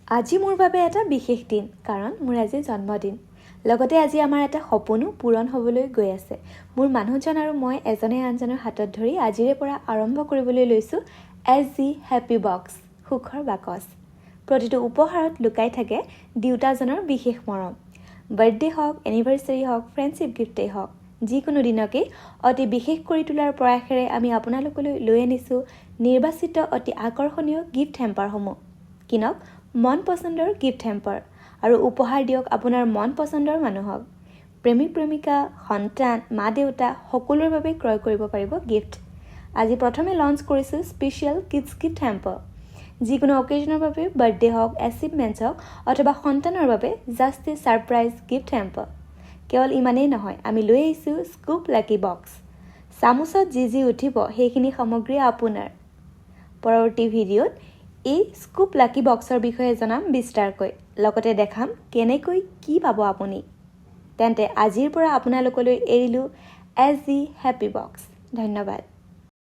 আজি মোৰ বাবে এটা বিশেষ দিন কাৰণ মোৰ আজি জন্মদিন লগতে আজি আমাৰ এটা সপোনো পূৰণ হ'বলৈ গৈ আছে মোৰ মানুহজন আৰু মই এজনে আনজনৰ হাতত ধৰি আজিৰে পৰা আৰম্ভ কৰিবলৈ লৈছো SG হেপী বক্স সুখৰ বাকচ প্ৰতিটো উপহাৰত লুকাই থাকে দুটাজনৰ বিশেষ মৰম বাৰ্থডে হওক এনিভাৰ্সাৰী হওক ফ্ৰেণ্ডশিপ গিফ্টেই হওক যিকোনো দিনকে অতি বিশেষ কৰি তোলাৰ প্ৰয়াসেৰে আমি আপোনালোকলৈ লৈ আনিছো নিৰ্বাচিত অতি আকৰ্ষণীয় গিফ্ট হেম্পাৰসমূহ কিনক মন পছন্দৰ গিফ্ট হেম্পাৰ আৰু উপহাৰ দিয়ক আপোনাৰ মন পছন্দৰ মানুহক প্ৰেমিক প্ৰেমিকা সন্তান মা দেউতা সকলোৰ বাবে ক্ৰয় কৰিব পাৰিব গিফ্ট আজি প্ৰথমে লঞ্চ কৰিছো স্পেশাল কিডছ গিফ্ট হেম্পাৰ যিকোনো অকেজনৰ বাবে বাৰ্থডে হওক এচিভমেন্টছ হওক অথবা সন্তানৰ বাবে জাষ্ট এ সাৰপ্ৰাইজ গিফ্ট হেম্পাৰ কেৱল ইমানেই নহয় আমি লৈ আহিছো স্কুপ লাকি বক্স চামুচত যি উঠিব সেইখিনি সামগ্ৰী আপোনাৰ পৰৱৰ্তী ভিডিঅ'ত এই স্কুপ লাকি বক্সৰ বিষয়ে জনাম বিস্তাৰকৈ লগতে দেখাম কেনেকৈ কি পাব আপুনি তেন্তে আজিৰ পৰা আপোনালোকলৈ এৰিলো SG হেপী বক্স ধন্যবাদ